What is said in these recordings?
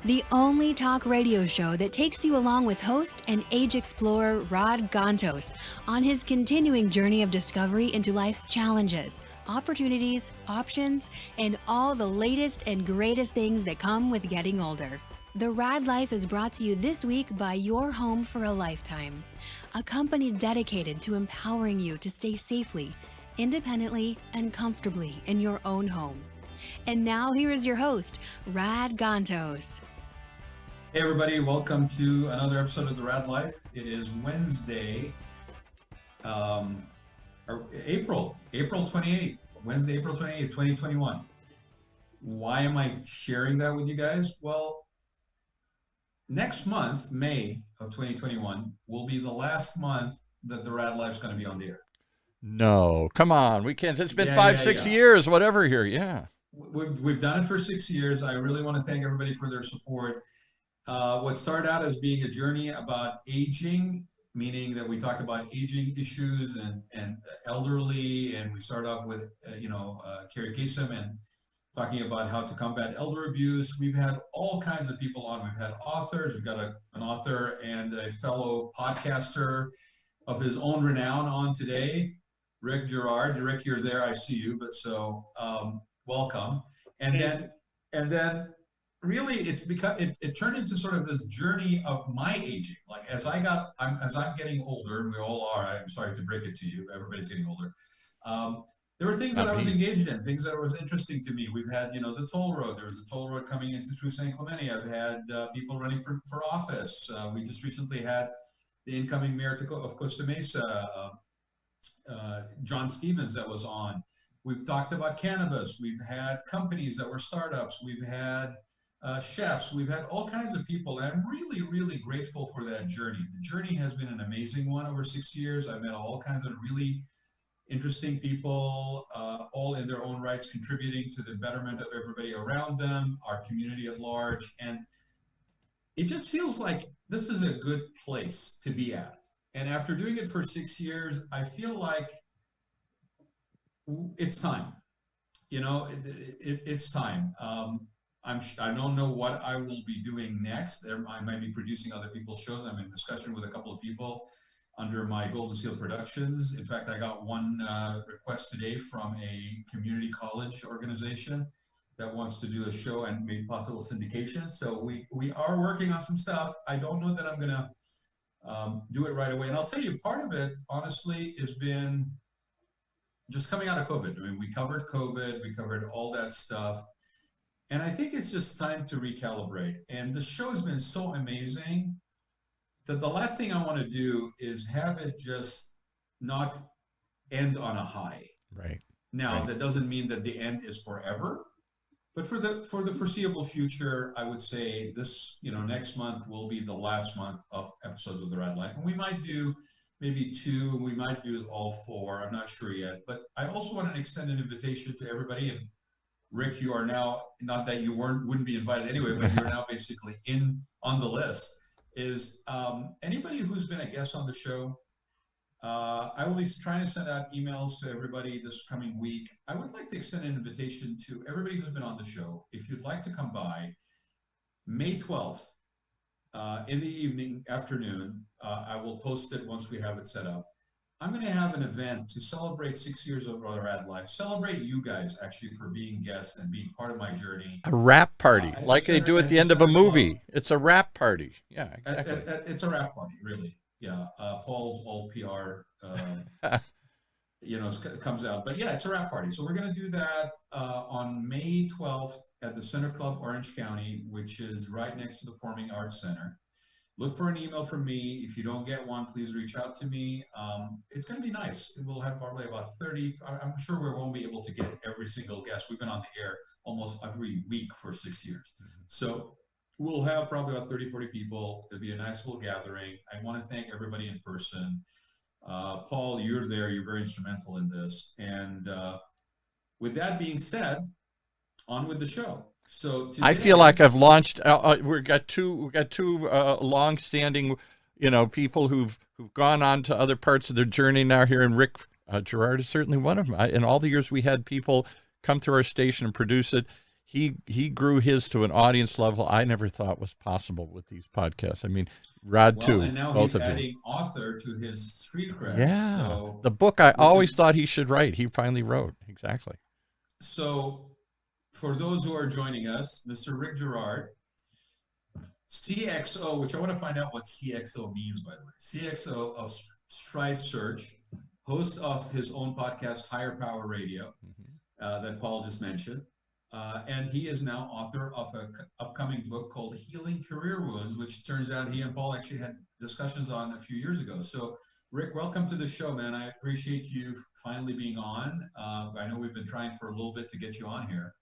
the only talk radio show that takes you along with host and age explorer Rod on his continuing journey of discovery into life's challenges, opportunities, options, and all the latest and greatest things that come with getting older. The Raad Life is brought to you this week by Your Home for a Lifetime, a company dedicated to empowering you to stay safely, independently, and comfortably in your own home. And now here is your host, Raad. Hey everybody, welcome to another episode of the Raad Life. It is Wednesday, April 28th, Wednesday, April 28th, 2021. Why am I sharing that with you guys? Well, next month, May of 2021, will be the last month that the Raad Life is going to be on the air. No, come on. We can't. It's been 5-6 years, whatever here. Yeah. We've done it for 6 years. I really want to thank everybody for their support. What started out as being a journey about aging, meaning that we talked about aging issues and elderly, and we started off with, Carrie Kasem and talking about how to combat elder abuse. We've had all kinds of people on. We've had authors. We've got an author and a fellow podcaster of his own renown on today, Rick Girard. Rick, you're there. I see you, but so welcome. And then really it turned into sort of this journey of my aging. Like as I'm getting older, and we all are, I'm sorry to break it to you, everybody's getting older. There were things that I was engaged in, things that was interesting to me. We've had, the toll road. There was a toll road coming into through San Clemente. I've had people running for office. We just recently had the incoming mayor of Costa Mesa, John Stevens, that was on. We've talked about cannabis. We've had companies that were startups. We've had chefs. We've had all kinds of people. And I'm really, really grateful for that journey. The journey has been an amazing one over 6 years. I've met all kinds of really interesting people, all in their own rights, contributing to the betterment of everybody around them, our community at large. And it just feels like this is a good place to be at. And after doing it for 6 years, I feel like it's time. It's time. I don't know what I will be doing next. I might be producing other people's shows. I'm in discussion with a couple of people under my Golden Seal Productions. In fact, I got one request today from a community college organization that wants to do a show and maybe possible syndication. So we are working on some stuff. I don't know that I'm going to do it right away. And I'll tell you, part of it, honestly, has been just coming out of COVID. I mean, we covered COVID, we covered all that stuff. And I think it's just time to recalibrate. And the show has been so amazing that the last thing I want to do is have it just not end on a high. Right. Now, That doesn't mean that the end is forever. But for the foreseeable future, I would say this, next month will be the last month of episodes of the Raad Life. And we might do maybe 2, we might do all 4. I'm not sure yet. But I also want to extend an invitation to everybody. And Rick, you are now, not that you wouldn't be invited anyway, but you're now basically on the list. Is anybody who's been a guest on the show, I will be trying to send out emails to everybody this coming week. I would like to extend an invitation to everybody who's been on the show. If you'd like to come by, May 12th, in the afternoon, I will post it once we have it set up. I'm going to have an event to celebrate 6 years of Raad Life, celebrate you guys actually for being guests and being part of my journey. A rap party, like they do at the end of a movie. It's a rap party. Yeah, exactly. It's a rap party, really. Yeah, Paul's old PR, comes out. But yeah, it's a rap party. So we're going to do that on May 12th at the Center Club, Orange County, which is right next to the Performing Arts Center. Look for an email from me. If you don't get one, please reach out to me. It's going to be nice. We'll have probably about 30. I'm sure we won't be able to get every single guest. We've been on the air almost every week for 6 years. So we'll have probably about 30, 40 people. It'll be a nice little gathering. I want to thank everybody in person. Paul, you're there. You're very instrumental in this. And with that being said, on with the show. So today, I feel like I've launched. We've got two long-standing, people who've gone on to other parts of their journey now here. And Rick Girard is certainly one of them. In all the years we had people come through our station and produce it, he grew his to an audience level I never thought was possible with these podcasts. I mean, Rod Well, too, and now both he's of you. adding author to his street cred. Yeah, So, the book I which always is thought he should write, he finally wrote. Exactly. so. For those who are joining us, Mr. Rick Girard, CXO, which I want to find out what CXO means, by the way. CXO of Stride Search, host of his own podcast, Higher Power Radio, that Paul just mentioned. And he is now author of an upcoming book called Healing Career Wounds, which turns out he and Paul actually had discussions on a few years ago. So, Rick, welcome to the show, man. I appreciate you finally being on. I know we've been trying for a little bit to get you on here.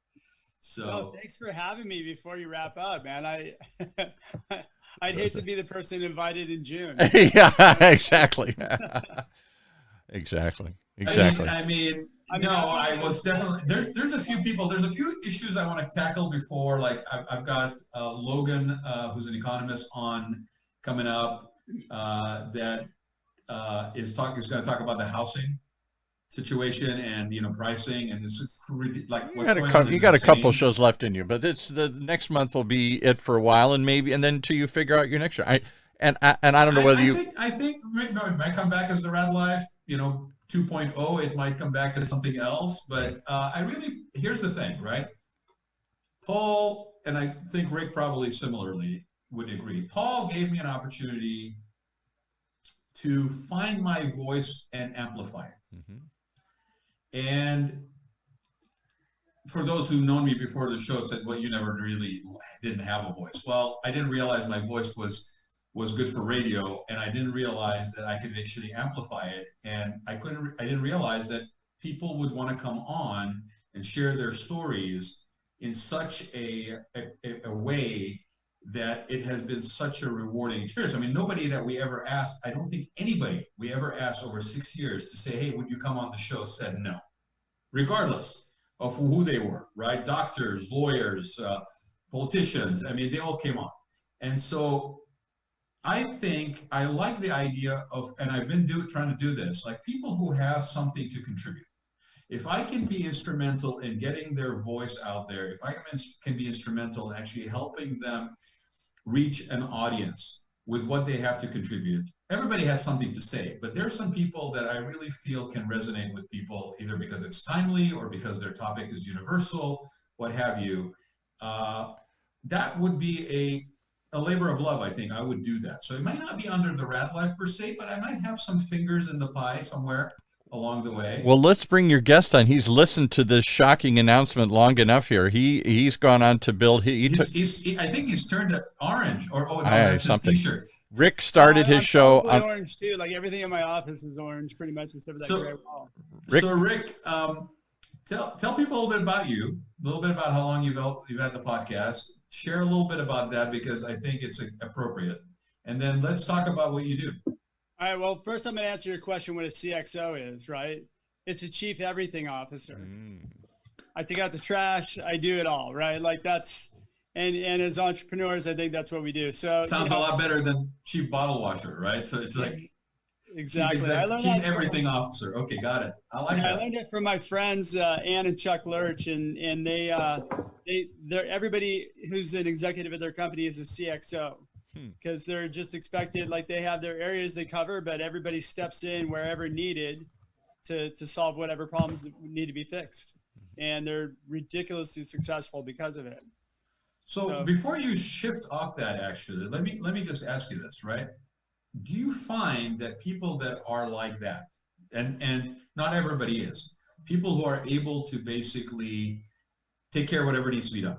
So thanks for having me before you wrap up, man. I'd hate to be the person invited in June. Yeah, exactly. Exactly. I was definitely, there's a few people, there's a few issues I want to tackle before, like I've got Logan, who's an economist on coming up, that is going to talk about the housing situation and pricing, and it's just like you got a couple shows left in you, but it's the next month will be it for a while, and then till you figure out your next show. I don't know whether I think it might come back as the Raad LIfe 2.0. It might come back as something else, but here's the thing, right? Paul, and I think Rick probably similarly would agree. Paul gave me an opportunity to find my voice and amplify it. Mm-hmm. And for those who've known me before the show said, well, you never really didn't have a voice. Well, I didn't realize my voice was good for radio, and I didn't realize that I could actually amplify it. And I didn't realize that people would want to come on and share their stories in such a way that it has been such a rewarding experience. I mean, nobody that we ever asked, I don't think anybody we ever asked over 6 years to say, hey, would you come on the show, said no, regardless of who they were, right? Doctors, lawyers, politicians, I mean, they all came on. And so I think I like the idea of, and I've been trying to do this, like people who have something to contribute. If I can be instrumental in getting their voice out there, if I can be instrumental in actually helping them reach an audience with what they have to contribute. Everybody has something to say, but there are some people that I really feel can resonate with people, either because it's timely or because their topic is universal, what have you. That would be a labor of love, I think. I would do that. So it might not be under the Raad LIfe per se, but I might have some fingers in the pie somewhere along the way. Well, let's bring your guest on. He's listened to this shocking announcement long enough here. He's gone on to build. I think he's turned it orange, that's something. His t-shirt. Rick started his show on orange too. Like everything in my office is orange, pretty much, except for that gray wall. Rick, tell people a little bit about you, a little bit about how long you've had the podcast. Share a little bit about that because I think it's appropriate, and then let's talk about what you do. All right. Well, first I'm going to answer your question what a CXO is, right? It's a chief everything officer. I take out the trash. I do it all, right? Like that's, and as entrepreneurs, I think that's what we do. So sounds a lot better than chief bottle washer, right? So it's like exactly. Chief everything officer. Okay, got it. I like that. I learned it from my friends Ann and Chuck Lurch, and they're everybody who's an executive at their company is a CXO. Because they're just expected, like they have their areas they cover, but everybody steps in wherever needed to solve whatever problems that need to be fixed. And they're ridiculously successful because of it. So before you shift off that, actually, let me just ask you this, right? Do you find that people that are like that, and not everybody is, people who are able to basically take care of whatever needs to be done,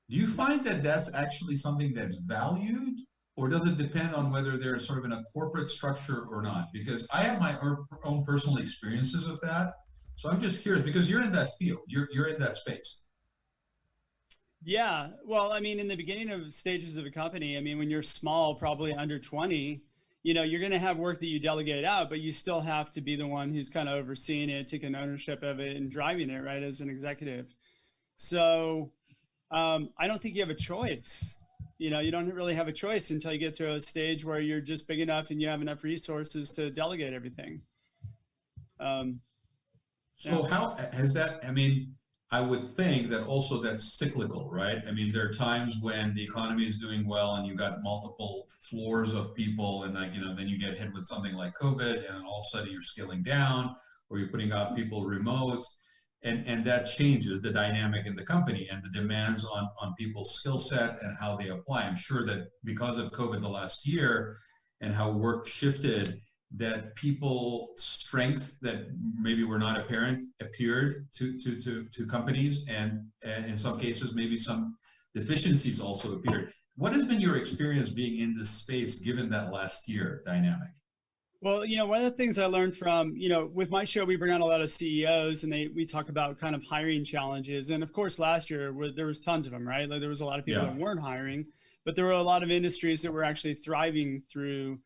do you find that that's actually something that's valued, or does it depend on whether they're sort of in a corporate structure or not? Because I have my own personal experiences of that. So I'm just curious, because you're in that field, you're in that space. Yeah. Well, I mean, in the beginning of stages of a company, I mean, when you're small, probably under 20, you're going to have work that you delegate out, but you still have to be the one who's kind of overseeing it, taking ownership of it and driving it, right, as an executive. So I don't think you have a choice. You don't really have a choice until you get to a stage where you're just big enough and you have enough resources to delegate everything. So how has that, I mean, I would think that also that's cyclical, right? I mean, there are times when the economy is doing well and you've got multiple floors of people, and like, then you get hit with something like COVID, and all of a sudden you're scaling down, or you're putting out people remote, and that changes the dynamic in the company and the demands on people's skill set and how they apply. I'm sure that because of COVID the last year and how work shifted, that people's strength that maybe were not apparent appeared to companies, and in some cases maybe some deficiencies also appeared. What has been your experience being in this space given that last year dynamic? Well, one of the things I learned from, with my show, we bring on a lot of CEOs, and we talk about kind of hiring challenges. And of course, last year there was tons of them, right? Like there was a lot of people that weren't hiring, but there were a lot of industries that were actually thriving through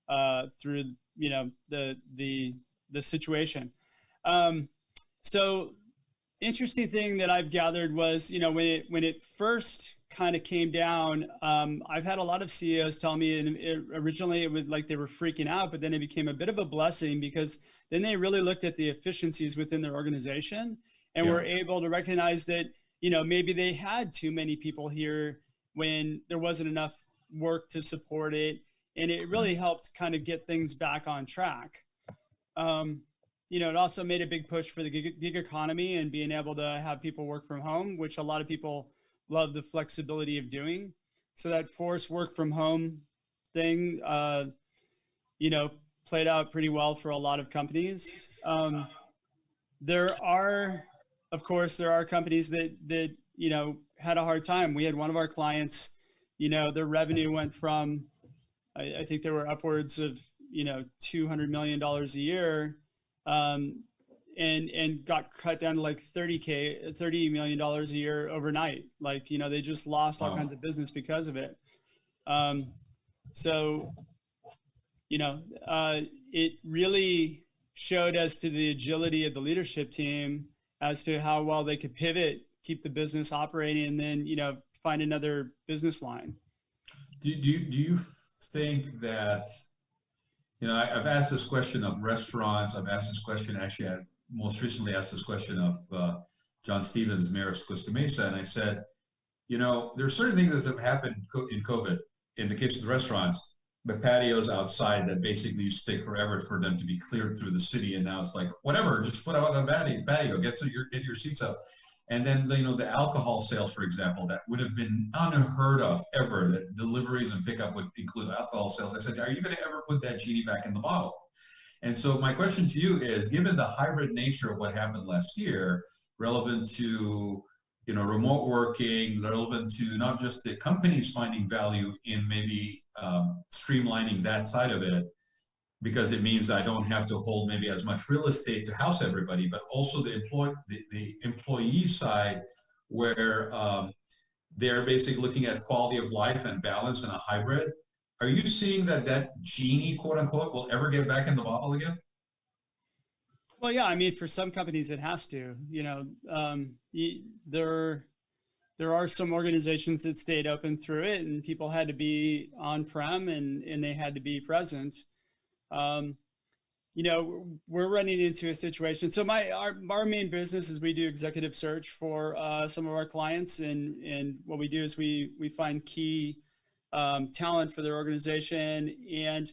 the situation. So interesting thing that I've gathered was, when it first kind of came down, I've had a lot of CEOs tell me, and originally it was like they were freaking out, but then it became a bit of a blessing, because then they really looked at the efficiencies within their organization and were able to recognize that, maybe they had too many people here when there wasn't enough work to support it. And it really helped kind of get things back on track. It also made a big push for the gig economy and being able to have people work from home, which a lot of people love the flexibility of doing. So that forced work from home thing, played out pretty well for a lot of companies. There are companies that had a hard time. We had one of our clients, their revenue went from, I think there were upwards of, $200 million a year, and got cut down to like $30 million a year overnight. Like, they just lost all kinds of business because of it. It really showed as to the agility of the leadership team as to how well they could pivot, keep the business operating, and then, find another business line. Do you think that, I've asked this question of restaurants. I've asked this question, actually, I most recently asked this question of John Stevens, mayor of Costa Mesa. And I said, there are certain things that have happened in COVID. In the case of the restaurants, the patios outside that basically used to take forever for them to be cleared through the city. And now it's like, whatever, just put out a patio, get your seats up. And then, the alcohol sales, for example, that would have been unheard of ever, that deliveries and pickup would include alcohol sales. I said, are you going to ever put that genie back in the bottle? And so my question to you is, given the hybrid nature of what happened last year, relevant to, remote working, relevant to not just the companies finding value in maybe streamlining that side of it, because it means I don't have to hold maybe as much real estate to house everybody, but also the employee side, where they're basically looking at quality of life and balance in a hybrid. Are you seeing that genie, quote unquote, will ever get back in the bottle again? Well, yeah, I mean, for some companies it has to. There are some organizations that stayed open through it, and people had to be on-prem and they had to be present. We're running into a situation. So our main business is we do executive search for some of our clients, and what we do is we find key talent for their organization. And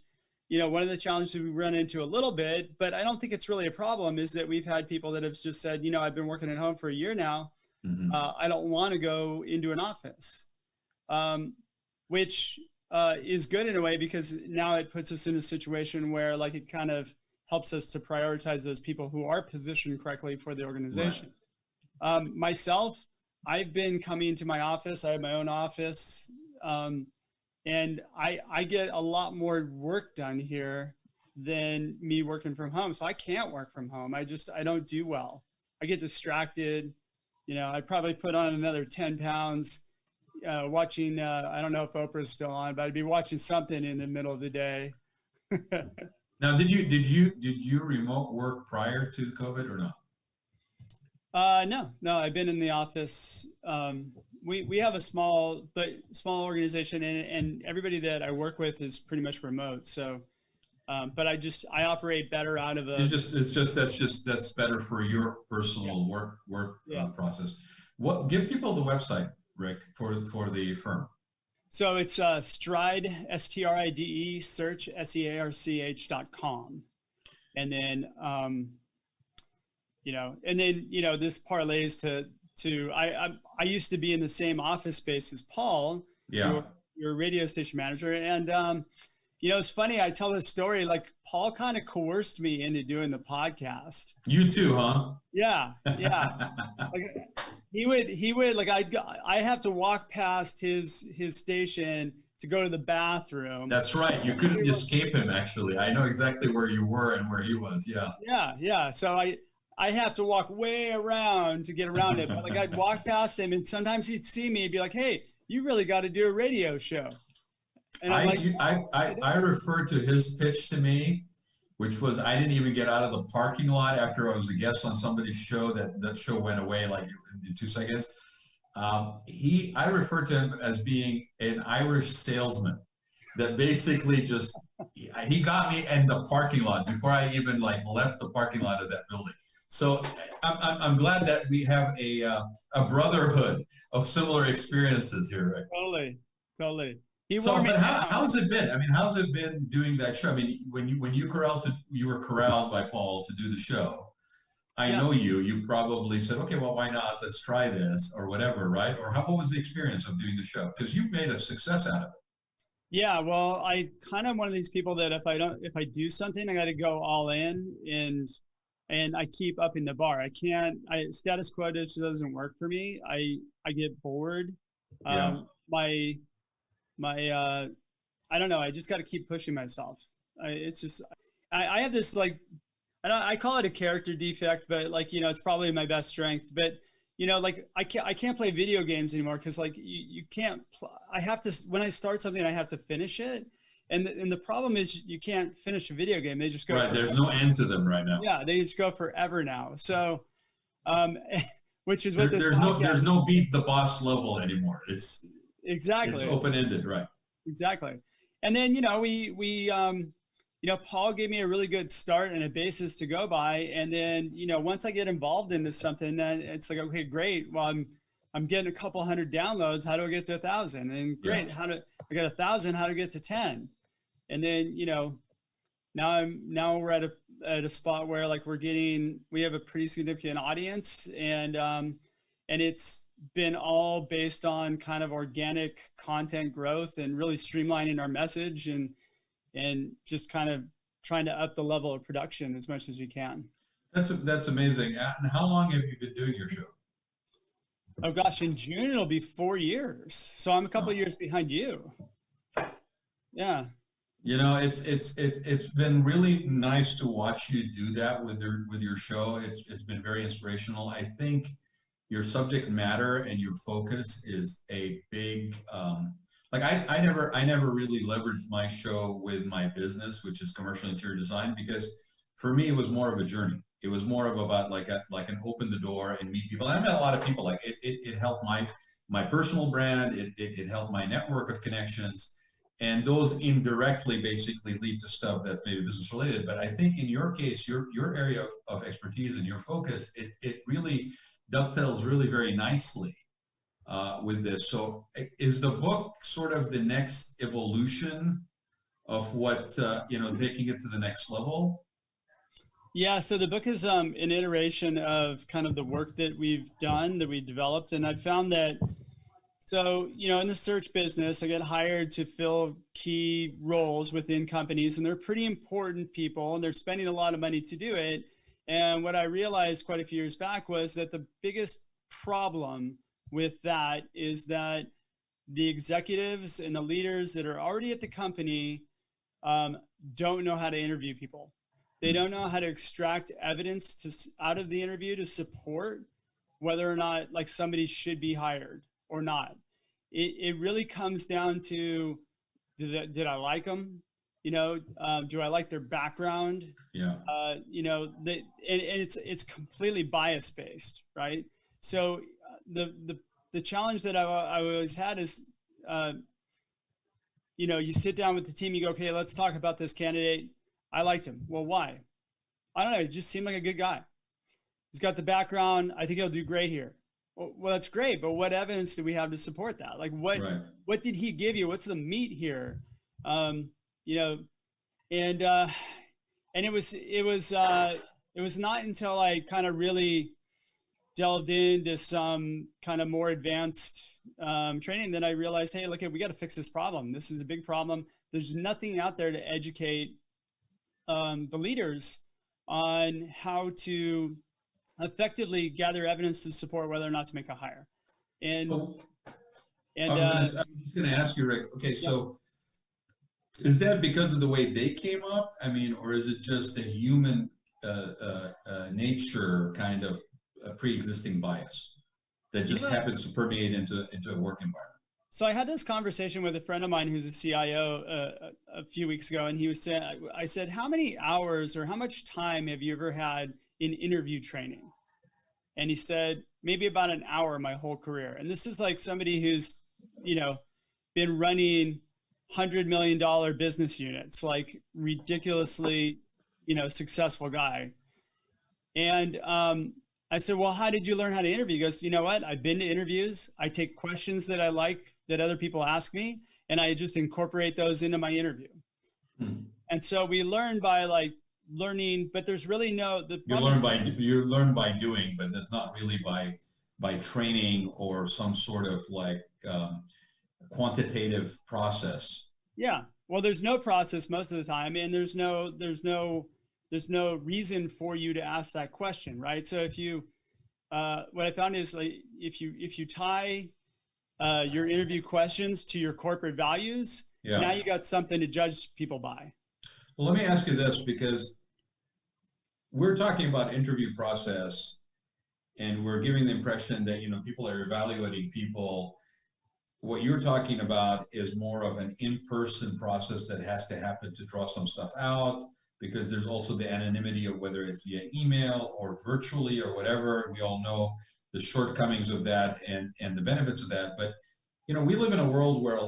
one of the challenges we run into a little bit, but I don't think it's really a problem, is that we've had people that have just said, I've been working at home for a year now. Mm-hmm. I don't want to go into an office, which is good in a way, because now it puts us in a situation where, like, it kind of helps us to prioritize those people who are positioned correctly for the organization. Right. Myself, I've been coming to my office. I have my own office, and I get a lot more work done here than me working from home. So I can't work from home. I don't do well. I get distracted. I probably put on another 10 pounds watching, I don't know if Oprah's still on, but I'd be watching something in the middle of the day. Now, did you remote work prior to COVID or not? No, I've been in the office. We have a small organization, and everybody that I work with is pretty much remote. So But I operate better out of a. That's better for your personal work process. Give people the website, Rick, for the firm. So it's Stride, STRIDE, search, SEARCH.com. And then, this parlays to I used to be in the same office space as Paul, your radio station manager. And, it's funny. I tell this story, like Paul kind of coerced me into doing the podcast. You too, huh? Yeah. Like, he would like, I have to walk past his station to go to the bathroom. That's right. You couldn't escape him, actually. I know exactly where you were and where he was. Yeah. Yeah. So I have to walk way around to get around it. But like I'd walk past him and sometimes he'd see me and be like, hey, you really got to do a radio show. And I refer to his pitch to me, which was I didn't even get out of the parking lot after I was a guest on somebody's show. That show went away like in 2 seconds. I refer to him as being an Irish salesman that basically he got me in the parking lot before I even left the parking lot of that building. So I'm glad that we have a brotherhood of similar experiences here, Rick. Totally. But how's it been? I mean, how's it been doing that show? I mean, when you were corralled by Paul to do the show. I know you probably said, okay, well, why not? Let's try this or whatever, right? Or what was the experience of doing the show? Because you've made a success out of it. Yeah, well, I kind of one of these people that if I do something, I got to go all in and I keep upping the bar. Status quo just doesn't work for me. I get bored. I don't know. I just got to keep pushing myself. I have this I call it a character defect, but it's probably my best strength. But I can't play video games anymore because you can't. I have to, when I start something, I have to finish it. And the problem is you can't finish a video game. They just go right. There's no end to them right now. Yeah, they just go forever now. So, which is what there's no beat the boss level anymore. It's exactly open ended, right? Exactly. And then we Paul gave me a really good start and a basis to go by. And then once I get involved into something, then it's like, okay, great. Well, I'm getting a couple hundred downloads. How do I get to 1,000? And great. I got 1,000. How to get to 10? And then now we're at a spot where we have a pretty significant audience, and it's been all based on kind of organic content growth and really streamlining our message and just kind of trying to up the level of production as much as we can. That's amazing. And how long have you been doing your show? Oh gosh, in June it'll be 4 years. So I'm a couple of years behind you. Yeah. It's been really nice to watch you do that with your show. It's been very inspirational. I think your subject matter and your focus is a big I never really leveraged my show with my business, which is commercial interior design, because for me it was more of a journey. It was more of about an open the door and meet people. I met a lot of people. It helped my personal brand. It helped my network of connections, and those indirectly basically lead to stuff that's maybe business related. But I think in your case, your area of expertise and your focus, it really dovetails really very nicely with this. So is the book sort of the next evolution of what, taking it to the next level? Yeah, so the book is an iteration of kind of the work that we've done, that we developed. And I found that, in the search business, I get hired to fill key roles within companies, and they're pretty important people, and they're spending a lot of money to do it. And what I realized quite a few years back was that the biggest problem with that is that the executives and the leaders that are already at the company don't know how to interview people. They don't know how to extract evidence out of the interview to support whether or not somebody should be hired or not. It really comes down to, did I like them? Do I like their background? Yeah. It's completely bias based, right? So the challenge that I always had is, you sit down with the team, you go, okay, let's talk about this candidate. I liked him. Well, why? I don't know. He just seemed like a good guy. He's got the background. I think he'll do great here. Well, that's great, but what evidence do we have to support that? Like, what did he give you? What's the meat here? You know, and it was not until I kind of really delved into some kind of more advanced training that I realized, hey, look, we got to fix this problem. This is a big problem. There's nothing out there to educate the leaders on how to effectively gather evidence to support whether or not to make a hire. And I was just going to ask you, Rick. Okay, so is that because of the way they came up? I mean, or is it just a human nature kind of a pre-existing bias that just happens to permeate into a work environment? So I had this conversation with a friend of mine who's a CIO a few weeks ago, and he was saying, I said, how many hours or how much time have you ever had in interview training? And he said, maybe about an hour my whole career. And this is like somebody who's, been running $100 million business units, like ridiculously, successful guy. And I said, well, how did you learn how to interview? He goes, you know what? I've been to interviews. I take questions that I like that other people ask me, and I just incorporate those into my interview. And so we learn by learning, but there's really you learn by doing, but that's not really by training or some sort of quantitative process. Yeah. Well, there's no process most of the time, and there's no reason for you to ask that question, right? So if you, what I found is if you tie your interview questions to your corporate values, now you got something to judge people by. Well, let me ask you this, because we're talking about interview process, and we're giving the impression that, people are evaluating people. What you're talking about is more of an in-person process that has to happen to draw some stuff out, because there's also the anonymity of whether it's via email or virtually or whatever. We all know the shortcomings of that and the benefits of that. But, we live in a world where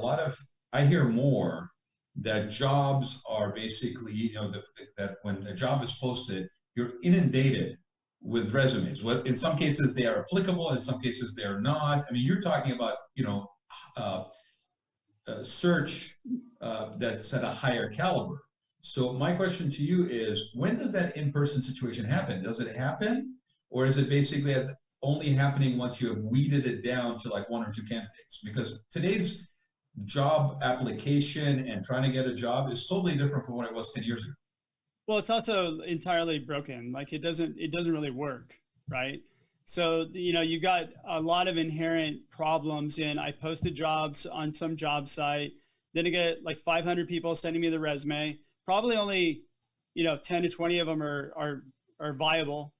I hear more that jobs are basically, that when a job is posted, you're inundated with resumes. Well, in some cases they are applicable, in some cases they are not. I mean, you're talking about, search that's at a higher caliber. So my question to you is, when does that in-person situation happen? Does it happen? Or is it basically only happening once you have weeded it down to one or two candidates? Because today's job application and trying to get a job is totally different from what it was 10 years ago. Well, it's also entirely broken. It doesn't really work, right? So, you got a lot of inherent problems in, I posted jobs on some job site, then I get 500 people sending me the resume. Probably only, 10 to 20 of them are viable,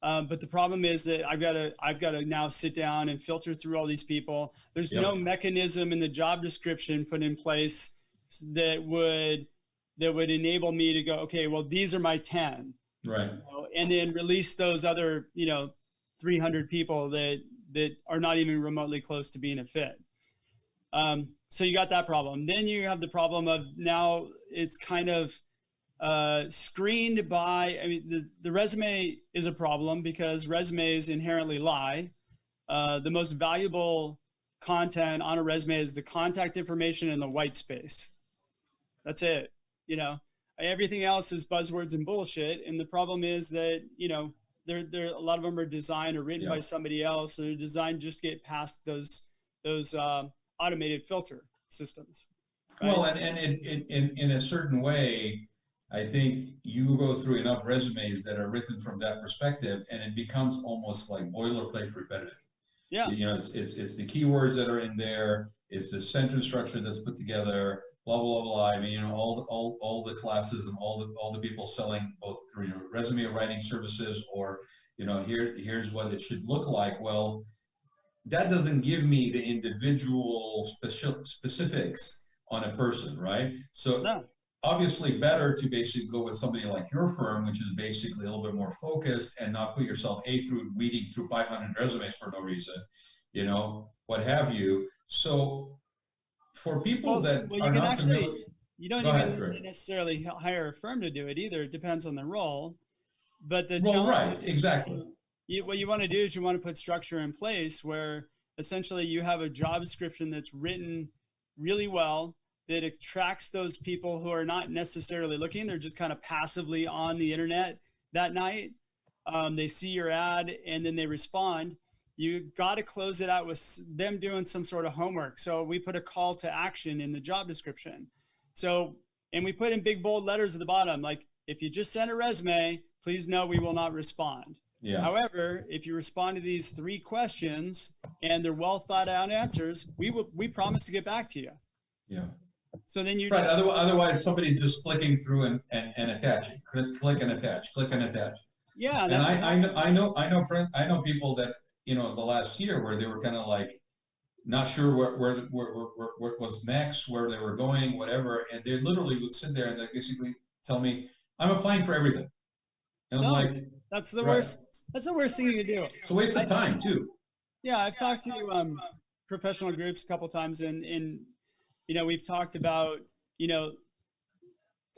but the problem is that I've got to now sit down and filter through all these people. There's no mechanism in the job description put in place that would enable me to go, okay, well, these are my 10. Right. And then release those other, 300 people that are not even remotely close to being a fit. So you got that problem. Then you have the problem of now it's kind of screened by, the resume is a problem because resumes inherently lie. The most valuable content on a resume is the contact information and the white space. That's it. Everything else is buzzwords and bullshit. And the problem is that, a lot of them are designed or written by somebody else. So they're designed just to get past those automated filter systems. Right? Well, and in a certain way, I think you go through enough resumes that are written from that perspective, and it becomes almost like boilerplate repetitive. Yeah. It's the keywords that are in there. It's the sentence structure that's put together. Blah blah blah. I mean, all the classes and all the people selling both resume writing services, or here's what it should look like. Well, that doesn't give me the individual specifics on a person, right? So obviously better to basically go with somebody like your firm, which is basically a little bit more focused and not put yourself weeding through 500 resumes for no reason, what have you. So for people that are not familiar, You don't Go even ahead, Greg. necessarily hire a firm to do it either. It depends on the role. But the Well, challenge, right, exactly. what you want to do is you want to put structure in place where essentially you have a job description that's written really well, that attracts those people who are not necessarily looking. They're just kind of passively on the internet that night. They see your ad and then they respond. You got to close it out with them doing some sort of homework. So we put a call to action in the job description. So, and we put in big bold letters at the bottom, like, if you just send a resume, please know we will not respond. Yeah. However, if you respond to these 3 questions and they're well thought out answers, we promise to get back to you. Yeah. So then you Right. just, Otherwise, somebody's just clicking through and attaching. Click and attach. Click and attach. yeah. And That's I know people that, you know, the last year where they were kind of like not sure what was next, where they were going, whatever, and they literally would sit there and they basically tell me, "I'm applying for everything," and I'm like, that's the right. worst. That's the worst thing you can do. It's a waste of time too. Yeah, I've talked to professional groups a couple times, and you know, we've talked about, you know,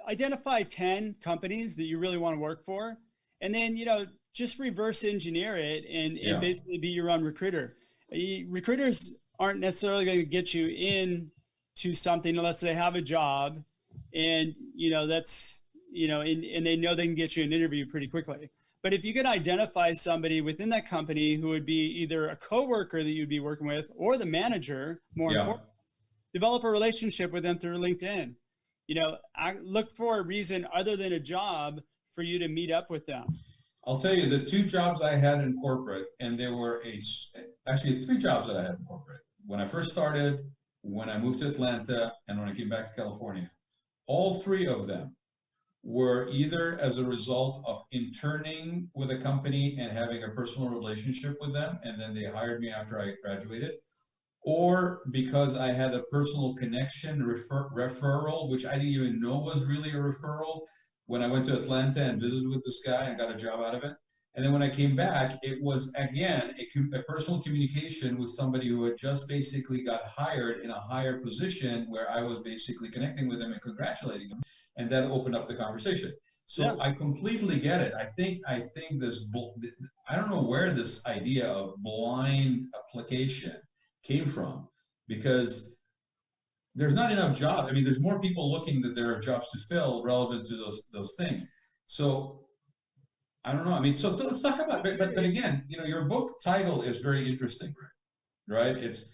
identify 10 companies that you really want to work for, and then, you know, just reverse engineer it and basically be your own recruiter. Recruiters aren't necessarily going to get you in to something unless they have a job, and, you know, that's, you know, and they know they can get you an interview pretty quickly. But if you could identify somebody within that company who would be either a coworker that you'd be working with or the manager, more important, develop a relationship with them through LinkedIn. You know, look for a reason other than a job for you to meet up with them. I'll tell you, the 2 jobs I had in corporate, and there were actually 3 jobs that I had in corporate. When I first started, when I moved to Atlanta, and when I came back to California, all 3 of them were either as a result of interning with a company and having a personal relationship with them, and then they hired me after I graduated, or because I had a personal connection, referral, which I didn't even know was really a referral, when I went to Atlanta and visited with this guy and got a job out of it. And then when I came back, it was, again, a personal communication with somebody who had just basically got hired in a higher position, where I was basically connecting with them and congratulating them. And that opened up the conversation. So I completely get it. I think this, I don't know where this idea of blind application came from, because there's not enough jobs. I mean, there's more people looking than there are jobs to fill relevant to those things. So I don't know. I mean, so let's talk about, but again, you know, your book title is very interesting, right? It's,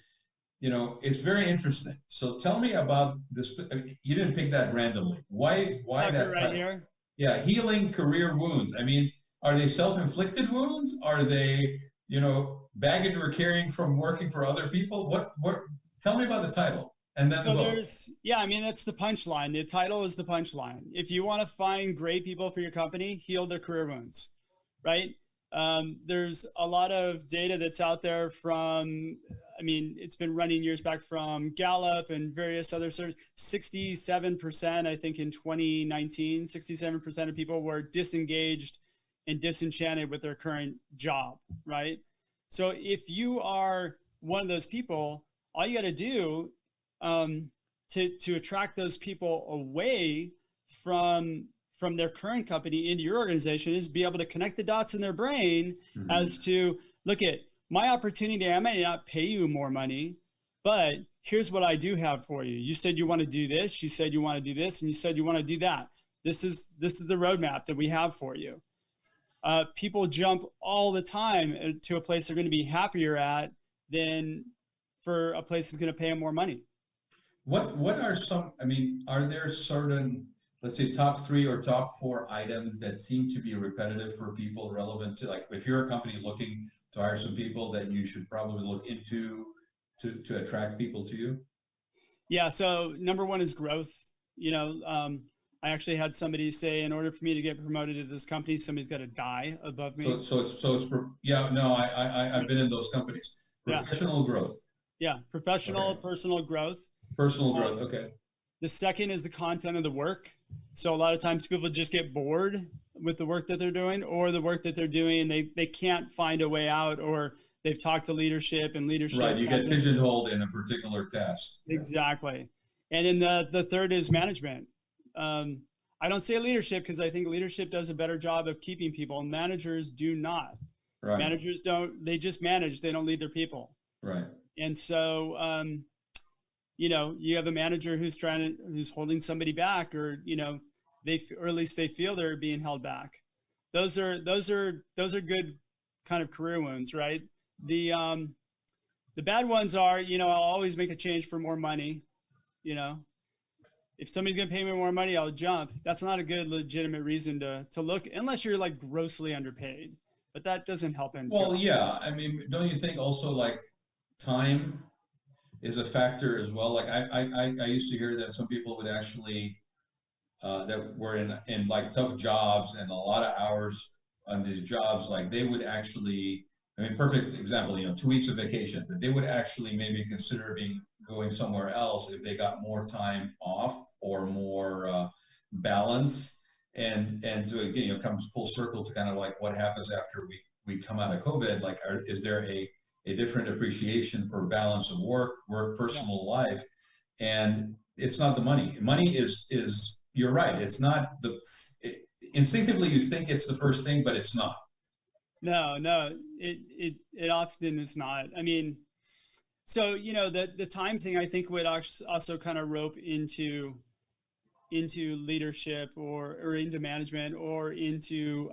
you know, it's very interesting. So tell me about this. I mean, you didn't pick that randomly. Why that right here? Yeah, healing career wounds. I mean, are they self-inflicted wounds? Are they, you know, baggage we're carrying from working for other people? What? Tell me about the title. And then so there's, yeah, I mean, that's the punchline. The title is the punchline. If you want to find great people for your company, heal their career wounds, right? There's a lot of data that's out there from, I mean, it's been running years back from Gallup and various other surveys. 67%, I think in 2019, 67% of people were disengaged and disenchanted with their current job, right? So if you are one of those people, all you got to do to attract those people away from their current company into your organization is be able to connect the dots in their brain as to, look at my opportunity. I may not pay you more money, but here's what I do have for you. You said you want to do this. You said you want to do this, and you said you want to do that. This is the roadmap that we have for you. People jump all the time to a place they're going to be happier at than for a place that's going to pay them more money. What are some, I mean, are there certain, let's say, top 3 or top 4 items that seem to be repetitive for people, relevant to, like, if you're a company looking to hire some people that you should probably look into to attract people to you? Yeah. So number 1 is growth. You know, I actually had somebody say, in order for me to get promoted to this company, somebody's got to die above me. So it's yeah, no, I've been in those companies. Professional growth. Yeah. Professional, personal growth. Personal growth. Okay. The second is the content of the work. So a lot of times people just get bored with the work that they're doing, or the work that they're doing, they can't find a way out, or they've talked to leadership and leadership. Right. You get pigeonholed in a particular task. Exactly. And then the third is management. I don't say leadership because I think leadership does a better job of keeping people. Managers do not. Right. Managers don't, they just manage. They don't lead their people. Right. And so, you have a manager who's who's holding somebody back, or, or at least they feel they're being held back. Those are good kind of career wounds, right? The bad ones are, I'll always make a change for more money. If somebody's going to pay me more money, I'll jump. That's not a good legitimate reason to look, unless you're like grossly underpaid, but that doesn't help. Well, yeah. I mean, don't you think also like time is a factor as well? Like I used to hear that some people would actually, that were in like tough jobs and a lot of hours on these jobs, like they would actually, I mean, perfect example, 2 weeks of vacation, but they would actually maybe consider going somewhere else if they got more time off or more balance. And to, again, comes full circle to kind of like what happens after we come out of COVID. Like, is there a different appreciation for balance of work, personal life? And it's not the money. Money is you're right. It's not instinctively you think it's the first thing, but it's not. No, it often is not. I mean, so, the time thing I think would also kind of rope into leadership or into management or into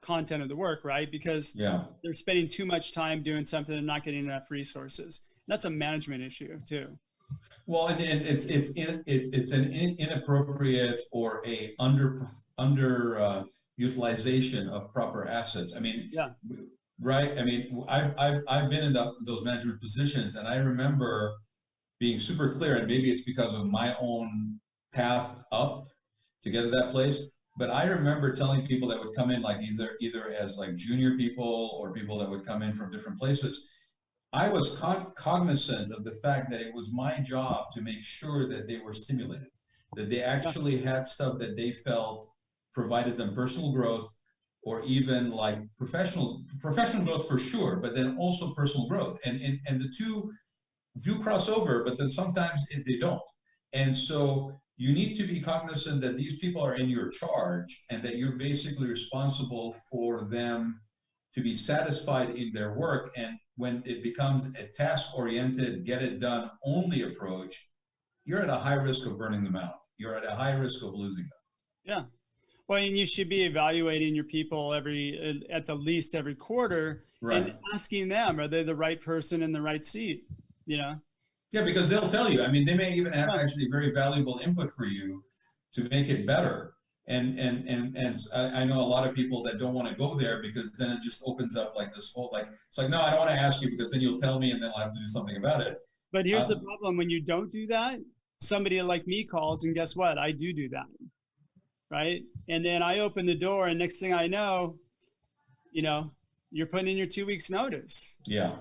content of the work, right? Because they're spending too much time doing something and not getting enough resources. That's a management issue too. Well, and it's an inappropriate or a under utilization of proper assets. I mean, right. I mean, I've been in those management positions, and I remember being super clear, and maybe it's because of my own path up to get to that place. But I remember telling people that would come in like either as like junior people or people that would come in from different places, I was cognizant of the fact that it was my job to make sure that they were stimulated, that they actually had stuff that they felt provided them personal growth, or even like professional growth for sure, but then also personal growth. And the two do cross over, but then sometimes they don't. And so you need to be cognizant that these people are in your charge and that you're basically responsible for them to be satisfied in their work. And when it becomes a task-oriented, get-it-done only approach, you're at a high risk of burning them out. You're at a high risk of losing them. Yeah. Well, and you should be evaluating your people at the least every quarter, right, and asking them, are they the right person in the right seat? Yeah, because they'll tell you. I mean, they may even have actually very valuable input for you to make it better. And I know a lot of people that don't want to go there because then it just opens up like this whole, like, it's like, no, I don't want to ask you because then you'll tell me and then I'll have to do something about it. But here's the problem. When you don't do that, somebody like me calls, and guess what? I do that. Right. And then I open the door, and next thing I know, you're putting in your 2 weeks notice. Yeah.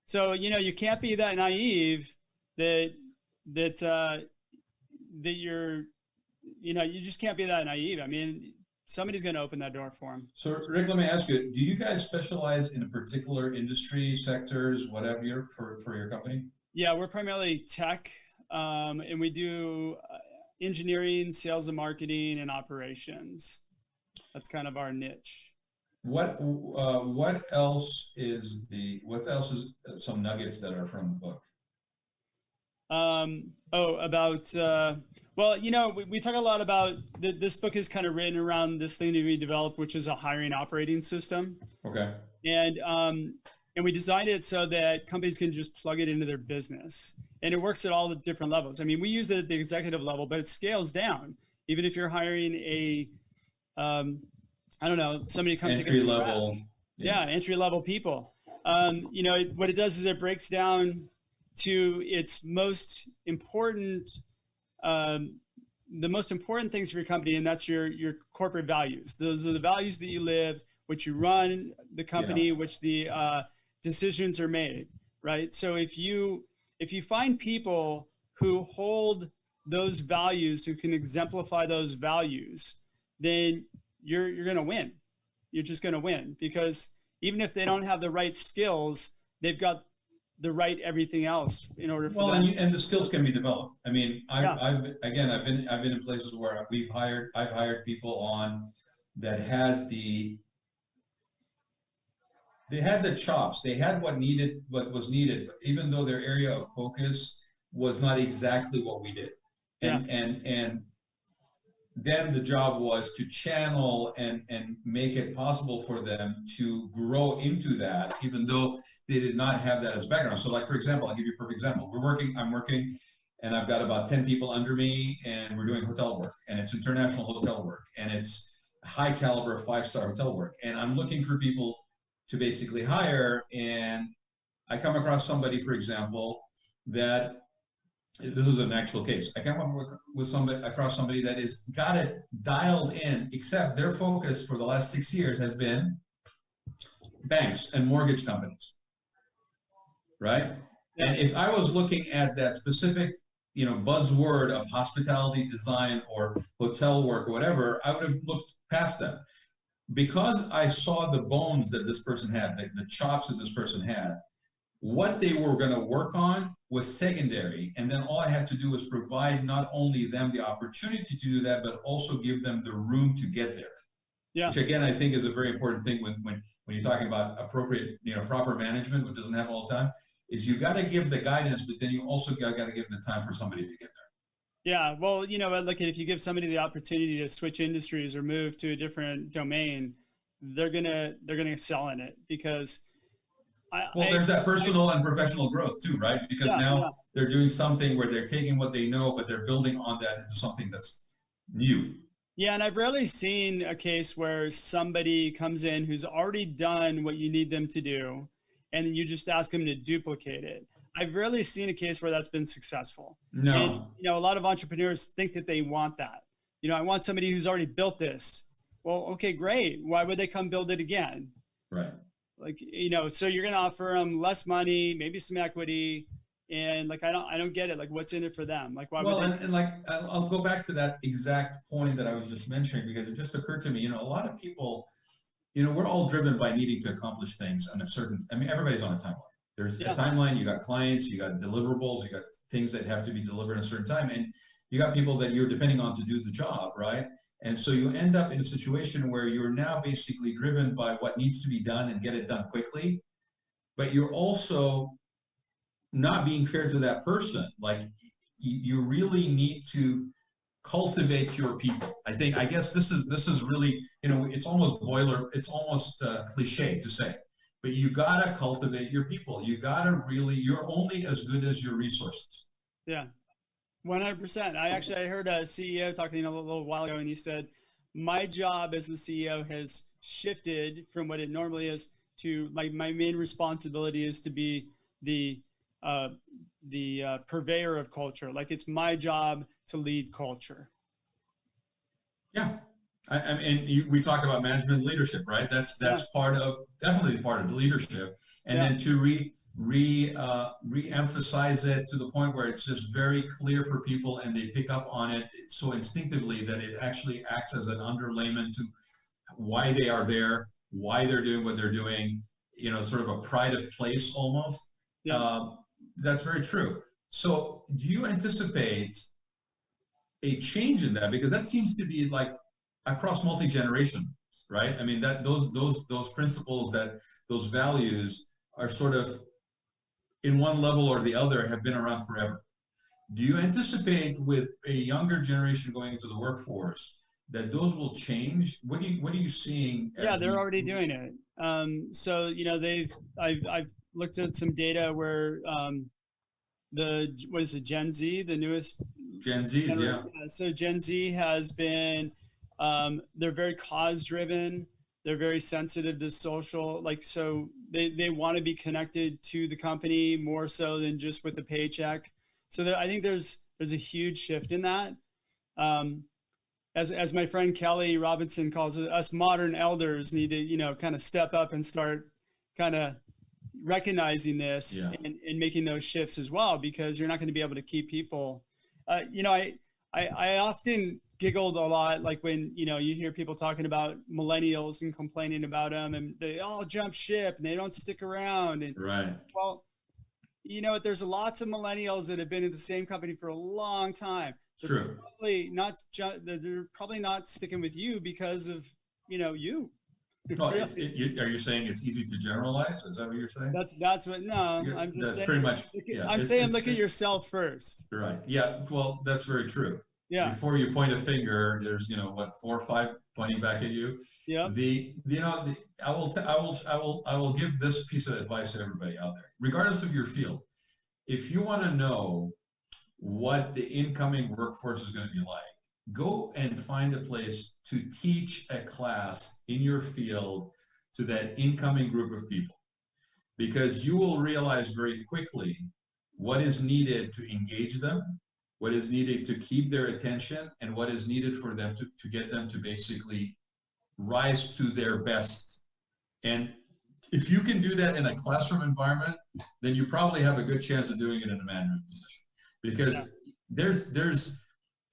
So, you can't be that naive that you're, you just can't be that naive. I mean, somebody's going to open that door for them. So Rick, let me ask you, do you guys specialize in a particular industry, sectors, whatever for your company? Yeah, we're primarily tech, and we do engineering, sales and marketing, and operations. That's kind of our niche. What else is some nuggets that are from the book? We talk a lot about this book is kind of written around this thing that we developed, which is a hiring operating system. Okay. And we designed it so that companies can just plug it into their business. And it works at all the different levels. I mean, we use it at the executive level, but it scales down. Even if you're hiring somebody comes entry level. Yeah, entry level people. What it does is it breaks down to its most important, the most important things for your company, and that's your corporate values. Those are the values that you live, which you run the company, which the decisions are made, right? So if you find people who hold those values, who can exemplify those values, then you're going to win. You're just going to win, because even if they don't have the right skills, they've got Yeah. right everything else in order for Well, them. and the skills can be developed. I mean, Yeah. I've been in places where I've hired people on that had they had the chops, they had what was needed, but even though their area of focus was not exactly what we did. Yeah. And then the job was to channel and make it possible for them to grow into that, even though they did not have that as background. So like, for example, I'll give you a perfect example. I'm working and I've got about 10 people under me, and we're doing hotel work, and it's international hotel work, and it's high caliber 5-star hotel work. And I'm looking for people to basically hire. And I come across somebody, for example, that this is an actual case. I come across somebody that is got it dialed in, except their focus for the last 6 years has been banks and mortgage companies, right? And if I was looking at that specific, buzzword of hospitality design or hotel work or whatever, I would have looked past them. Because I saw the bones that this person had, the chops that this person had, what they were going to work on was secondary. And then all I had to do was provide not only them the opportunity to do that, but also give them the room to get there. Yeah. Which again, I think is a very important thing when you're talking about appropriate, proper management, which doesn't happen all the time, is you got to give the guidance, but then you also got to give the time for somebody to get there. Yeah, well, look, if you give somebody the opportunity to switch industries or move to a different domain, they're gonna excel in it, because there's that personal and professional growth too, right? Because now they're doing something where they're taking what they know, but they're building on that into something that's new. Yeah, and I've rarely seen a case where somebody comes in who's already done what you need them to do, and you just ask them to duplicate it. I've rarely seen a case where that's been successful. No. And, a lot of entrepreneurs think that they want that. I want somebody who's already built this. Well, okay, great. Why would they come build it again? Right. Like, so you're going to offer them less money, maybe some equity. And like, I don't get it. Like, what's in it for them? Like, why would they? And like, I'll go back to that exact point that I was just mentioning, because it just occurred to me, a lot of people, we're all driven by needing to accomplish things on everybody's on a timeline. There's a timeline, you got clients, you got deliverables, you got things that have to be delivered in a certain time, and you got people that you're depending on to do the job, right? And so you end up in a situation where you're now basically driven by what needs to be done and get it done quickly, but you're also not being fair to that person. Like, you really need to cultivate your people. I guess this is really, it's almost cliche to say, but you gotta cultivate your people. You gotta you're only as good as your resources. Yeah, 100%. I heard a CEO talking a little while ago, and he said, my job as the CEO has shifted from what it normally is to my main responsibility is to be the purveyor of culture. Like, it's my job to lead culture. Yeah. We talk about management leadership, right? That's definitely part of the leadership. And then to re-emphasize it to the point where it's just very clear for people and they pick up on it so instinctively that it actually acts as an underlayment to why they are there, why they're doing what they're doing, sort of a pride of place almost. Yeah. That's very true. So do you anticipate a change in that? Because that seems to be like across multi-generation, right? I mean, that those principles, those values are sort of in one level or the other have been around forever. Do you anticipate with a younger generation going into the workforce that those will change? What are you seeing? Yeah, they're already doing it. So I've looked at some data where Gen Z, the newest Gen Z, yeah. So Gen Z has been, they're very cause driven. They're very sensitive to social, so they want to be connected to the company more so than just with the paycheck. So I think there's a huge shift in that. As my friend Kelly Robinson calls it, us modern elders need to, kind of step up and start kind of recognizing this and making those shifts as well, because you're not going to be able to keep people. I often giggled a lot, like when, you hear people talking about millennials and complaining about them, and they all jump ship and they don't stick around. And right. Well, you know what, there's lots of millennials that have been in the same company for a long time. True. They're probably not sticking with you because of, you. Well, Really. are you saying it's easy to generalize? Is that what you're saying? That's what, no, Yeah, I'm just that's saying, pretty much, yeah. I'm saying, look at yourself first. Right. Yeah. Well, that's very true. Yeah. Before you point a finger, there's, what, 4 or 5 pointing back at you. Yeah. I will give this piece of advice to everybody out there, regardless of your field. If you want to know what the incoming workforce is going to be like, go and find a place to teach a class in your field to that incoming group of people, because you will realize very quickly what is needed to engage them, what is needed to keep their attention, and what is needed for them to get them to basically rise to their best. And if you can do that in a classroom environment, then you probably have a good chance of doing it in a management position, because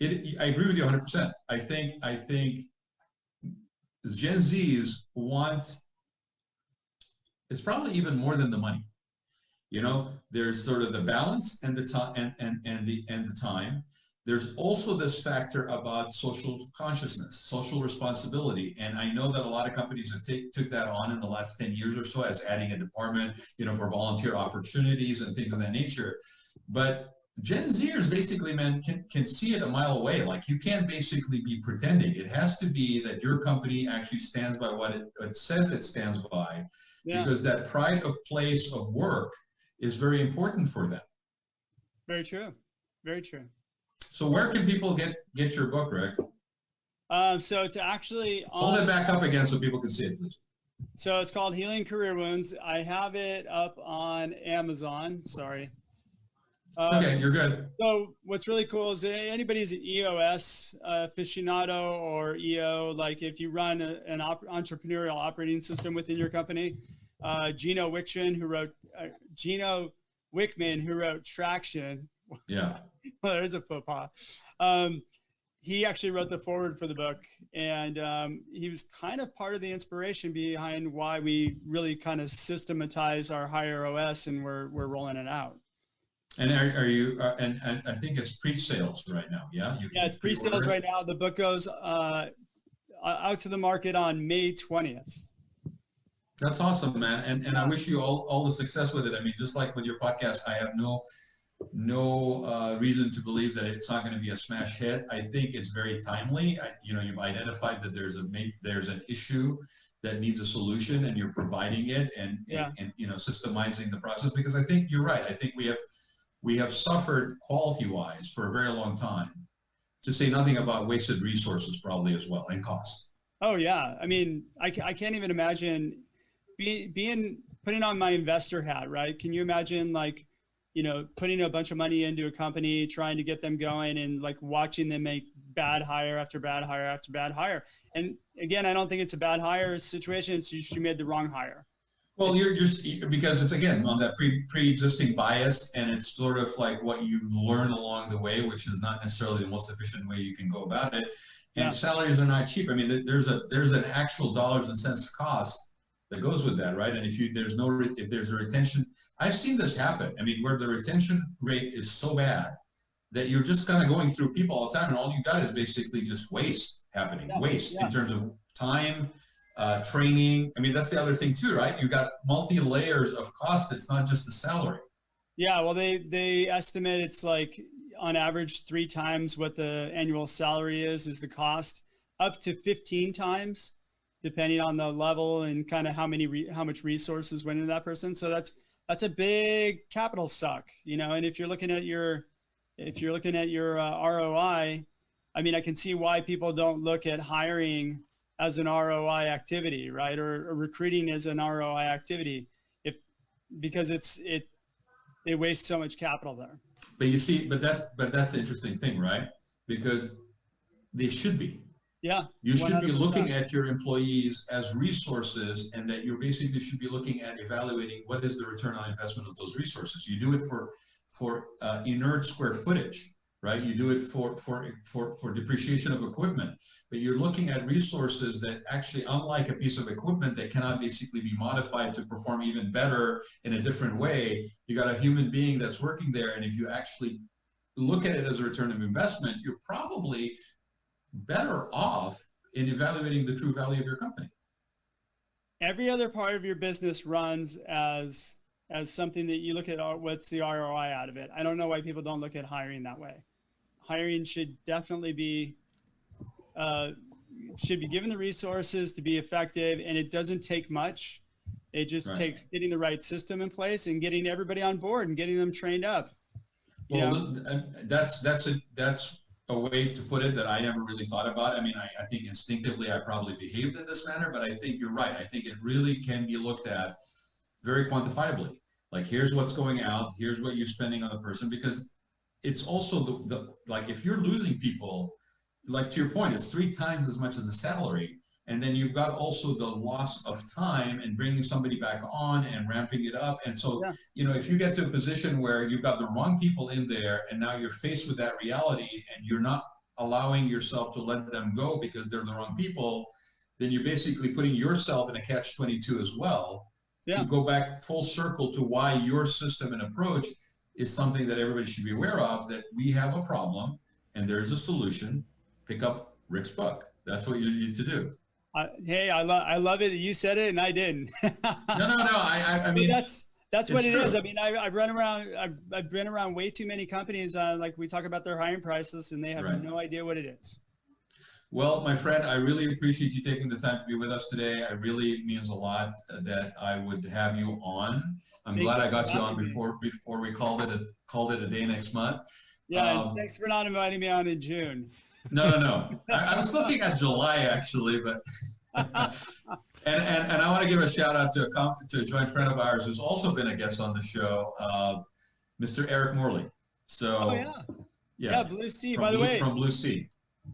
I agree with you 100%. I think Gen Zs want, it's probably even more than the money. There's sort of the balance and the time and the time. There's also this factor about social consciousness, social responsibility. And I know that a lot of companies have took that on in the last 10 years or so, as adding a department, for volunteer opportunities and things of that nature. But Gen Zers basically, man, can see it a mile away. Like, you can't basically be pretending. It has to be that your company actually stands by what it says it stands by, because that pride of place of work is very important for them. Very true. Very true. So where can people get your book, Rick? So it's actually on... Hold it back up again so people can see it, please. So it's called Healing Career Wounds. I have it up on Amazon. Sorry. Okay, you're good. So what's really cool is anybody's an EOS aficionado or EO, like if you run an entrepreneurial operating system within your company, Gino Wickman, who wrote Traction. Yeah. Well, there's a faux pas. He actually wrote the foreword for the book, and he was kind of part of the inspiration behind why we really kind of systematize our higher OS, and we're rolling it out. And are you? And I think it's pre-sales right now. Yeah. Yeah, it's pre-sales right now. The book goes out to the market on May 20th. That's awesome, man. And I wish you all the success with it. I mean, just like with your podcast, I have no reason to believe that it's not going to be a smash hit. I think it's very timely. You've identified that there's an issue that needs a solution, and you're providing it, and systemizing the process. Because I think you're right. I think we have suffered quality-wise for a very long time, to say nothing about wasted resources probably as well, and cost. Oh yeah, I mean, I can't even imagine putting on my investor hat, right? Can you imagine, like, putting a bunch of money into a company, trying to get them going, and like watching them make bad hire after bad hire after bad hire? And again, I don't think it's a bad hire situation. It's just you made the wrong hire. Well, you're just, because it's, again, on that pre-existing bias, and it's sort of like what you've learned along the way, which is not necessarily the most efficient way you can go about it. And salaries are not cheap. I mean, there's an actual dollars and cents cost that goes with that, right? And if there's a retention, I've seen this happen. I mean, where the retention rate is so bad that you're just kind of going through people all the time, and all you got is basically just waste happening. In terms of time, training. I mean, that's the other thing too, right? You got multi-layers of cost. It's not just the salary. Yeah, well, they estimate it's like on average 3 times what the annual salary is the cost, up to 15 times, depending on the level and kind of how much resources went into that person. So that's a big capital suck, And if you're looking at your ROI, I mean, I can see why people don't look at hiring as an ROI activity, right? Or recruiting as an ROI activity, because it wastes so much capital there. But you see, but that's the interesting thing, right? Because they should be. Yeah. You should 100%. Be looking at your employees as resources, and that you basically should be looking at evaluating what is the return on investment of those resources. You do it for inert square footage, right? You do it for depreciation of equipment, but you're looking at resources that actually, unlike a piece of equipment that cannot basically be modified to perform even better in a different way, you got a human being that's working there. And if you actually look at it as a return of investment, you're probably better off in evaluating the true value of your company. Every other part of your business runs as something that you look at, what's the ROI out of it. I don't know why people don't look at hiring that way. Hiring should definitely be given the resources to be effective, and it doesn't take much. It just takes getting the right system in place and getting everybody on board and getting them trained up. Well, that's a way to put it that I never really thought about. I mean, I think instinctively I probably behaved in this manner, but I think you're right. I think it really can be looked at very quantifiably. Like, here's what's going out, here's what you're spending on the person, because it's also like, if you're losing people, like to your point, it's 3 times as much as the salary. And then you've got also the loss of time and bringing somebody back on and ramping it up. And so, if you get to a position where you've got the wrong people in there and now you're faced with that reality and you're not allowing yourself to let them go because they're the wrong people, then you're basically putting yourself in a catch-22 as well. To go back full circle to why your system and approach is something that everybody should be aware of, that we have a problem and there's a solution. Pick up Rick's book. That's what you need to do. Hey, I love it that you said it and I didn't. No. I mean, that's what it true. is. I mean, I've been around way too many companies. Like, we talk about their hiring prices and they have no idea what it is. Well, my friend, I really appreciate you taking the time to be with us today. It really means a lot that I would have you on. I'm glad I got you on before we called it a day next month. Yeah, thanks for not inviting me on in June. No. I was looking at July actually, but and I want to give a shout out to a joint friend of ours who's also been a guest on the show, Mr. Eric Morley. So, Blue Sea. By the way, from Blue Sea.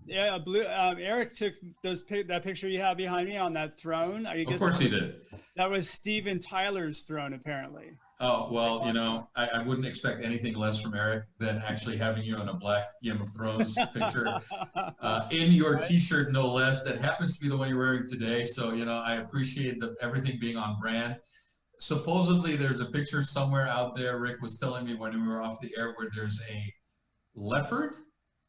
Yeah, Eric took that picture you have behind me on that throne. I guess of course he did. That was Steven Tyler's throne, apparently. Oh, well, I wouldn't expect anything less from Eric than actually having you on a black Game of Thrones picture in your T-shirt, no less. That happens to be the one you're wearing today. So, I appreciate everything being on brand. Supposedly, there's a picture somewhere out there. Rick was telling me when we were off the air where there's a leopard.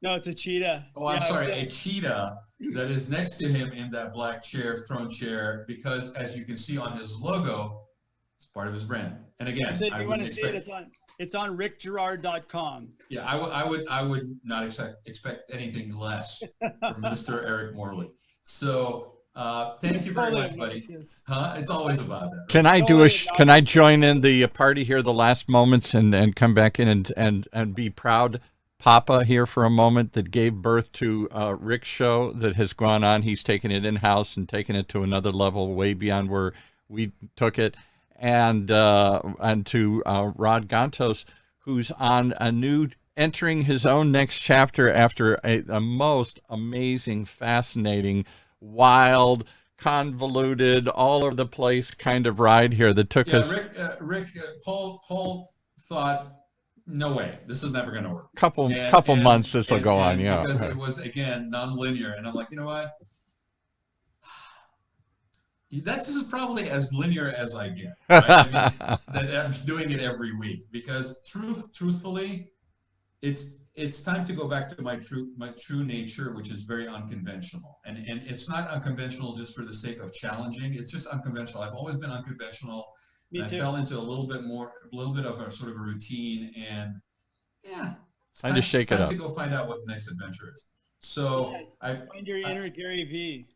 No, it's a cheetah. Oh, I'm sorry, a cheetah that is next to him in that black throne chair, because as you can see on his logo, it's part of his brand. And again, so if you want to see it, it's on rickgirard.com. Yeah, I would not expect anything less from Mr. Eric Morley. So thank you very much, buddy. It's always about that. Right? Can I join in the party here, the last moments, and come back in and be proud Papa here for a moment, that gave birth to Rick's show that has gone on. He's taken it in-house and taken it to another level, way beyond where we took it. And to Raad Gantos, who's on entering his own next chapter after a most amazing, fascinating, wild, convoluted, all over the place kind of ride here that took us. Paul thought, no way, this is never going to work. Couple months this will go on, yeah. Because it was, again, non-linear. And I'm like, you know what? This is probably as linear as I get. Right? I mean, that I'm doing it every week, because truthfully, it's time to go back to my true nature, which is very unconventional. And it's not unconventional just for the sake of challenging. It's just unconventional. I've always been unconventional. And I fell into a little bit of a sort of a routine, and it's time to go find out what the next adventure is. So find your inner Gary V.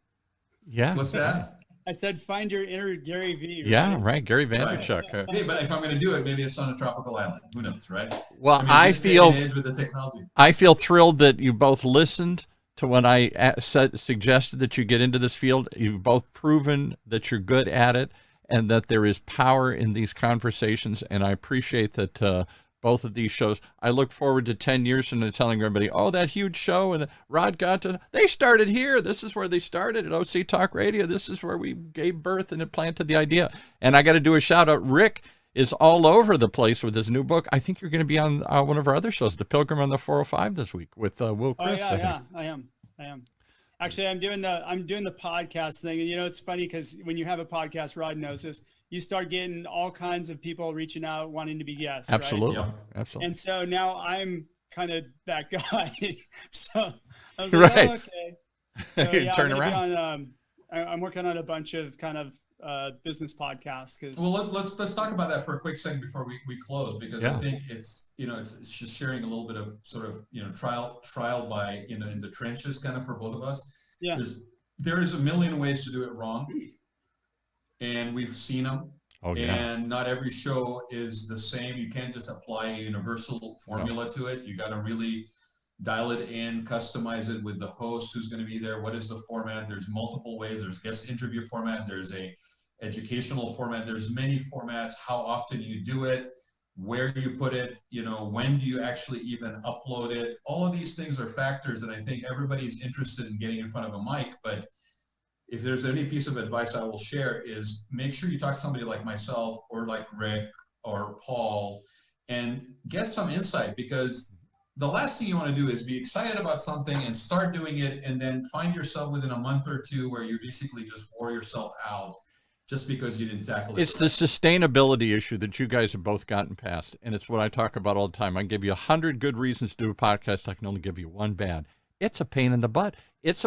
Yeah. What's that? I said, find your inner Gary V. Right? Yeah, right. Gary Vaynerchuk. Right. Hey, but if I'm going to do it, maybe it's on a tropical island. Who knows, right? Well, I feel with the technology. I feel thrilled that you both listened to when I suggested that you get into this field. You've both proven that you're good at it, and that there is power in these conversations. And I appreciate that both of these shows. I look forward to 10 years from now telling everybody, oh, that huge show and Raad got to, they started here. This is where they started at OC Talk Radio. This is where we gave birth and it planted the idea. And I got to do a shout out. Rick is all over the place with his new book. I think you're going to be on one of our other shows, The Pilgrim on the 405 this week with Will Chris. Oh yeah, I am. Actually, I'm doing the podcast thing, and it's funny because when you have a podcast, Rod knows this. You start getting all kinds of people reaching out wanting to be guests. Absolutely, right? Absolutely. And so now I'm kind of that guy. So I was like, right. oh, okay. So yeah, Turn around. I'm working on a bunch of kind of business podcasts. Well, let's talk about that for a quick second before we close, because I think it's it's just sharing a little bit of sort of trial by in the trenches kind of for both of us. Yeah. There is a million ways to do it wrong, and we've seen them. Oh, yeah. And not every show is the same. You can't just apply a universal formula to it. You got to really dial it in, customize it with the host who's going to be there. What is the format? There's multiple ways. There's guest interview format. There's a educational format. There's many formats. How often you do it, where you put it, when do you actually even upload it? All of these things are factors that I think everybody's interested in getting in front of a mic. But if there's any piece of advice I will share is make sure you talk to somebody like myself or like Rick or Paul and get some insight, because the last thing you want to do is be excited about something and start doing it and then find yourself within a month or two where you basically just wore yourself out just because you didn't tackle it. It's the sustainability issue that you guys have both gotten past, and it's what I talk about all the time. I can give you 100 good reasons to do a podcast. I can only give you one bad. It's a pain in the butt. It's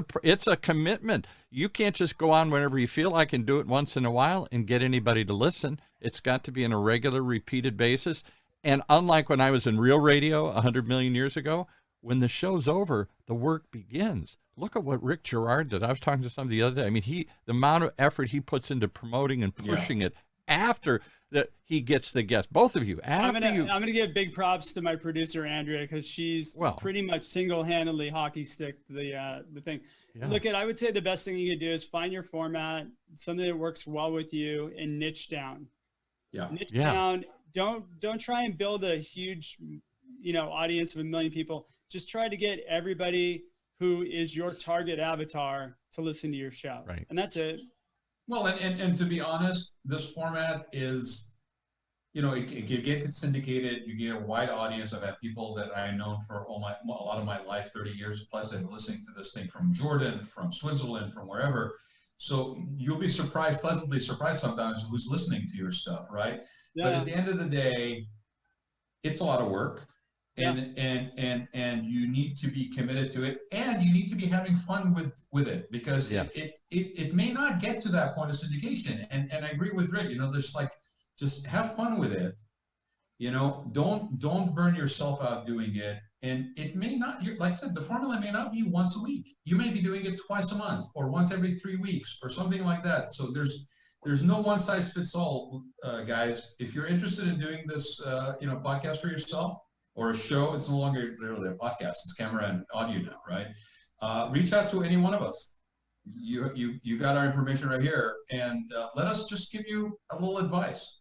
a commitment. You can't just go on whenever you feel like and do it once in a while and get anybody to listen. It's got to be on a regular, repeated basis. And unlike when I was in real radio 100 million years ago, when the show's over, the work begins. Look at what Rick Girard did. I was talking to somebody the other day. I mean, the amount of effort he puts into promoting and pushing it after that he gets the guest. Both of you. I'm gonna give big props to my producer Andrea, because she's pretty much single-handedly hockey sticked the thing. Yeah. Look, I would say the best thing you could do is find your format, something that works well with you, and niche down. Niche down. Don't try and build a huge, audience of 1 million people. Just try to get everybody who is your target avatar to listen to your show. Right. And that's it. Well, and to be honest, this format is, it gets syndicated. You get a wide audience. I've had people that I know for a lot of my life, 30 years plus. I've been listening to this thing from Jordan, from Switzerland, from wherever. So you'll be pleasantly surprised sometimes who's listening to your stuff, right? Yeah. But at the end of the day, it's a lot of work, and you need to be committed to it, and you need to be having fun with it, because it may not get to that point of syndication. And I agree with Rick. There's just have fun with it. Don't burn yourself out doing it. And it may not, like I said, the formula may not be once a week. You may be doing it twice a month or once every 3 weeks or something like that. So there's no one size fits all, guys. If you're interested in doing this, podcast for yourself or a show, it's no longer literally a podcast. It's camera and audio now, right? Reach out to any one of us. You got our information right here, and let us just give you a little advice.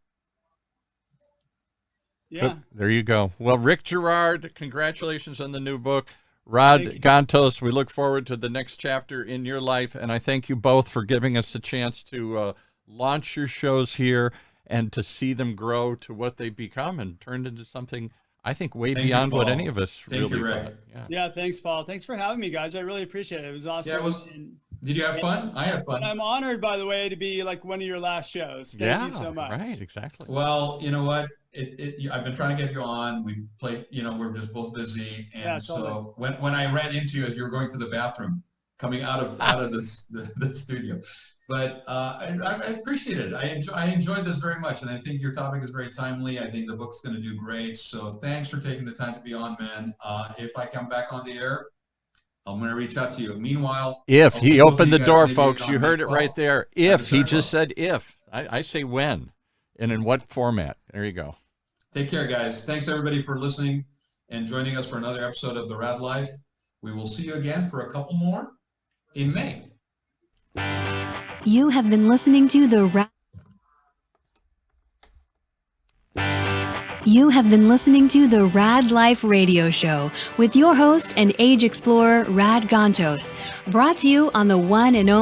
Yeah. There you go. Well, Rick Girard, congratulations on the new book. Raad Gantos, we look forward to the next chapter in your life, and I thank you both for giving us the chance to launch your shows here and to see them grow to what they become and turned into something, I think, way beyond what any of us really thought. Yeah, thanks, Paul. Thanks for having me, guys. I really appreciate it. It was awesome. Did you have fun? I had fun. And I'm honored, by the way, to be like one of your last shows. Thank you so much. Right, exactly. Well, you know what? I've been trying to get you on. We played, we're just both busy. And so when I ran into you as you were going to the bathroom, coming out of the studio, but I appreciate it. I enjoyed this very much, and I think your topic is very timely. I think the book's going to do great. So thanks for taking the time to be on, man. If I come back on the air, I'm going to reach out to you. Meanwhile, if he opened the door, folks, you heard it right there. If he just said if, I say when, and in what format. There you go. Take care, guys. Thanks everybody for listening and joining us for another episode of the Raad Life. We will see you again for a couple more in May. You have been listening to the Raad Life radio show with your host and age explorer, Raad Gantos, brought to you on the one and only